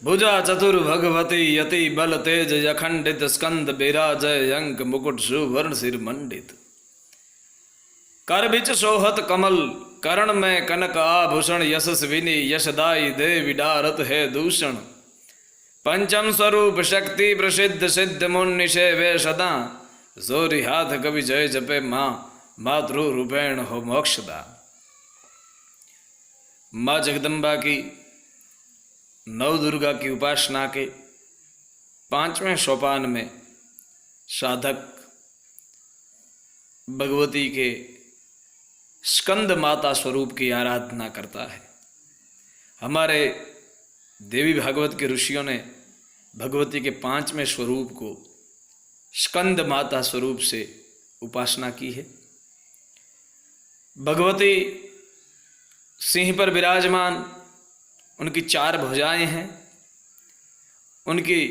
भुजा चतुर भगवती यति बल तेज अखंडित स्कंद बिराजय अंक मुकुट सुवर्ण सिर मंडित। कर बिच सोहत कमल करण में कनक आभूषण यशस्विनी यशदाई देवी डारत है दूषण। पंचम स्वरूप शक्ति प्रसिद्ध सिद्ध मुनि वे सदा जोरी हाथ कवि जय जपे माँ मातृ रूपेण हो मोक्षदा। माँ जगदम्बा की नव दुर्गा की उपासना के 5वें सोपान में साधक भगवती के स्कंद माता स्वरूप की आराधना करता है। हमारे देवी भागवत के ऋषियों ने भगवती के 5वें स्वरूप को स्कंद माता स्वरूप से उपासना की है। भगवती सिंह पर विराजमान, उनकी 4 भुजाएं हैं। उनकी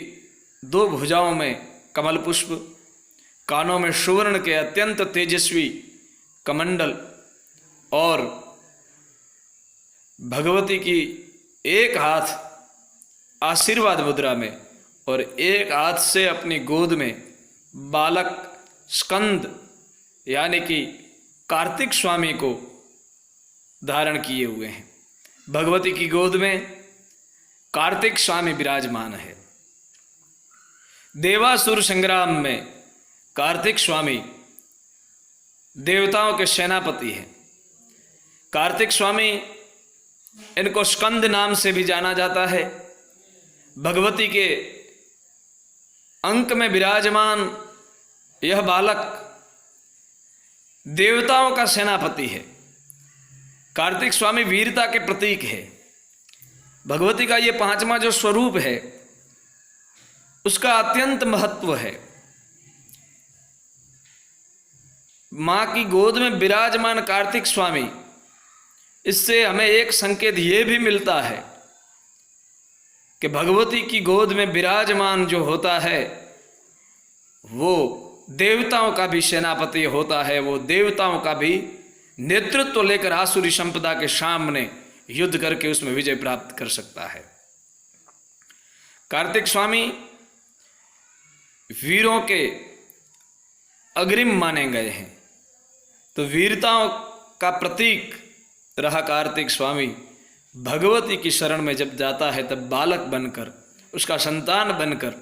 2 भुजाओं में कमल पुष्प, कानों में सुवर्ण के अत्यंत तेजस्वी कमंडल और भगवती की एक हाथ आशीर्वाद मुद्रा में और एक हाथ से अपनी गोद में बालक स्कंद यानी कि कार्तिक स्वामी को धारण किए हुए हैं। भगवती की गोद में कार्तिक स्वामी विराजमान है। देवासुर संग्राम में कार्तिक स्वामी देवताओं के सेनापति हैं। कार्तिक स्वामी, इनको स्कंद नाम से भी जाना जाता है। भगवती के अंक में विराजमान यह बालक देवताओं का सेनापति है। कार्तिक स्वामी वीरता के प्रतीक है। भगवती का ये 5वां जो स्वरूप है उसका अत्यंत महत्व है। मां की गोद में विराजमान कार्तिक स्वामी, इससे हमें एक संकेत ये भी मिलता है कि भगवती की गोद में विराजमान जो होता है वो देवताओं का भी सेनापति होता है। वो देवताओं का भी नेतृत्व लेकर आसुरी संपदा के सामने युद्ध करके उसमें विजय प्राप्त कर सकता है। कार्तिक स्वामी वीरों के अग्रिम माने गए हैं, तो वीरताओं का प्रतीक रहा कार्तिक स्वामी भगवती की शरण में जब जाता है तब बालक बनकर, उसका संतान बनकर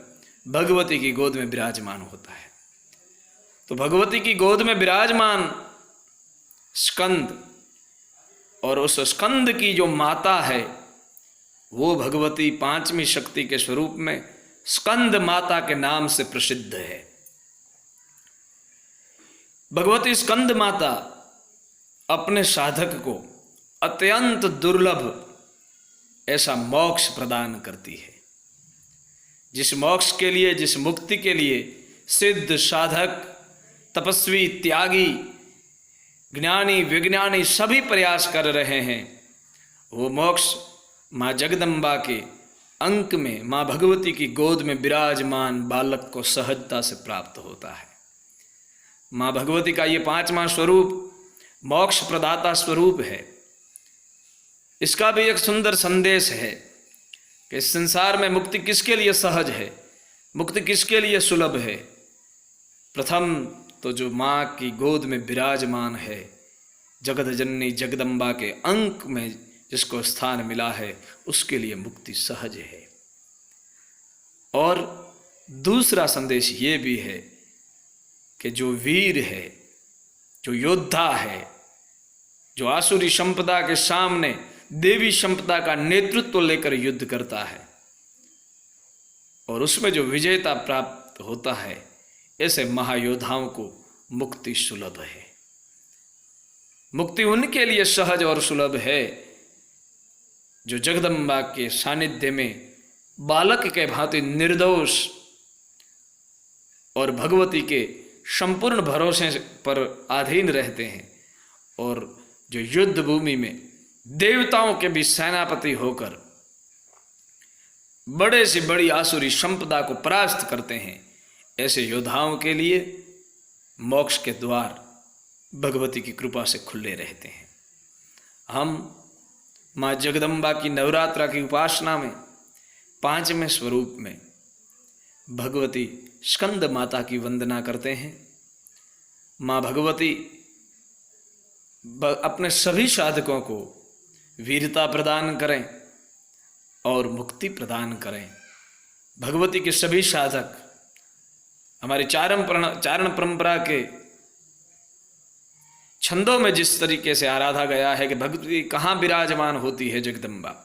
भगवती की गोद में विराजमान होता है। तो भगवती की गोद में विराजमान स्कंद और उस स्कंद की जो माता है वो भगवती 5वीं शक्ति के स्वरूप में स्कंद माता के नाम से प्रसिद्ध है। भगवती स्कंद माता अपने साधक को अत्यंत दुर्लभ ऐसा मोक्ष प्रदान करती है, जिस मोक्ष के लिए, जिस मुक्ति के लिए सिद्ध साधक, तपस्वी, त्यागी, ज्ञानी, विज्ञानी सभी प्रयास कर रहे हैं, वो मोक्ष माँ जगदम्बा के अंक में माँ भगवती की गोद में विराजमान बालक को सहजता से प्राप्त होता है। माँ भगवती का ये 5वां स्वरूप मोक्ष प्रदाता स्वरूप है। इसका भी एक सुंदर संदेश है कि इस संसार में मुक्ति किसके लिए सहज है, मुक्ति किसके लिए सुलभ है। प्रथम तो जो माँ की गोद में विराजमान है, जगत जननी जगदम्बा के अंक में जिसको स्थान मिला है, उसके लिए मुक्ति सहज है। और दूसरा संदेश ये भी है कि जो वीर है, जो योद्धा है, जो आसुरी संपदा के सामने देवी संपदा का नेतृत्व लेकर युद्ध करता है और उसमें जो विजेता प्राप्त होता है, ऐसे महायोद्धाओं को मुक्ति सुलभ है। मुक्ति उनके लिए सहज और सुलभ है जो जगदम्बा के सानिध्य में बालक के भांति निर्दोष और भगवती के संपूर्ण भरोसे पर अधीन रहते हैं और जो युद्ध भूमि में देवताओं के भी सेनापति होकर बड़े से बड़ी आसुरी संपदा को परास्त करते हैं। ऐसे योद्धाओं के लिए मोक्ष के द्वार भगवती की कृपा से खुले रहते हैं। हम माँ जगदम्बा की नवरात्रा की उपासना में पांचवें स्वरूप में भगवती स्कंद माता की वंदना करते हैं। माँ भगवती अपने सभी साधकों को वीरता प्रदान करें और मुक्ति प्रदान करें। भगवती के सभी साधक हमारी चारण परंपरा के छंदों में जिस तरीके से आराधा गया है कि भगवती कहाँ विराजमान होती है, जगदम्बा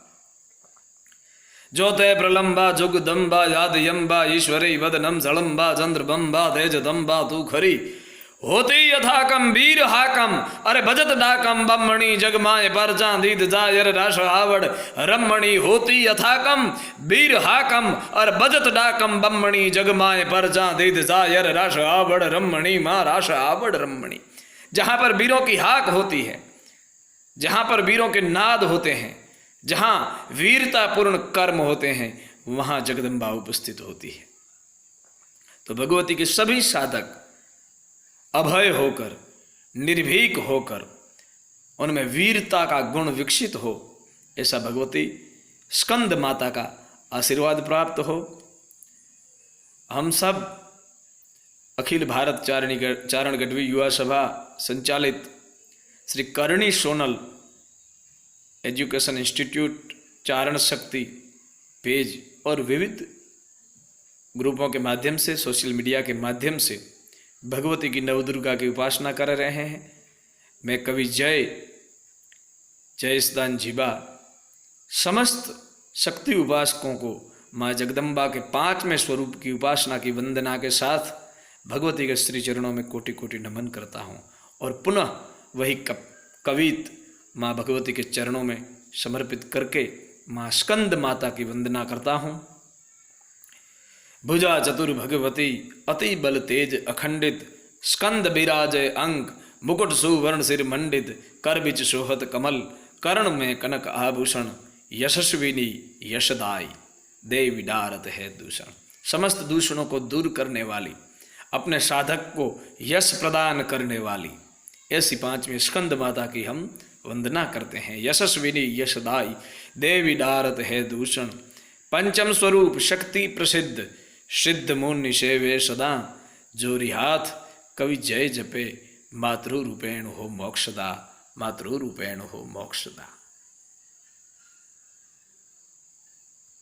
ज्योते प्रलंबा जुगदम्बा यादयम्बा ईश्वरी वदनम जलम्बा चंद्रबम्बा तेजदम्बा तू खरी होती यथाकम वीर हाकम अरे भजत डाकम बम्मणि जगमाय परजा दीद जायर राश आवड़ रमणि होती यथाकम वीर हाकम और भजत डाकम बम्मणि जगमाय परजा दीद जायर राश आवड़ रमणि माँ राश आवड़ रमणि। जहाँ पर वीरों की हाक होती है, जहाँ पर वीरों के नाद होते हैं, जहाँ वीरतापूर्ण कर्म होते हैं, वहाँ जगदम्बा उपस्थित होती है। तो भगवती के सभी साधक अभय होकर, निर्भीक होकर, उनमें वीरता का गुण विकसित हो, ऐसा भगवती स्कंद माता का आशीर्वाद प्राप्त हो। हम सब अखिल भारत चारण गढ़वी युवा सभा संचालित श्री करणी सोनल एजुकेशन इंस्टीट्यूट चारण शक्ति पेज और विविध ग्रुपों के माध्यम से, सोशल मीडिया के माध्यम से भगवती की नवदुर्गा की उपासना कर रहे हैं। मैं कवि जयसदान जीबा समस्त शक्ति उपासकों को माँ जगदम्बा के पांचवें स्वरूप की उपासना की वंदना के साथ भगवती के श्री चरणों में कोटि कोटि नमन करता हूँ और पुनः वही कवित माँ भगवती के चरणों में समर्पित करके माँ स्कंद माता की वंदना करता हूँ। भुजा चतुर भगवती अति बल तेज अखंडित स्कंद विराजय अंक मुकुट सुवर्ण सिर मंडित कर बिच शोहत कमल कर्ण में कनक आभूषण यशस्विनी यशदाई देवी डारत है दूषण। समस्त दूषणों को दूर करने वाली, अपने साधक को यश प्रदान करने वाली ऐसी पांचवी स्कंद माता की हम वंदना करते हैं। यशस्विनी यशदाई देवी डारत है दूषण। पंचम स्वरूप शक्ति प्रसिद्ध सिद्ध मुनि सेवे सदा जोरी हाथ कवि जय जपे मातृ रूपेण हो मोक्षदा, मातृ रूपेण हो मोक्षदा।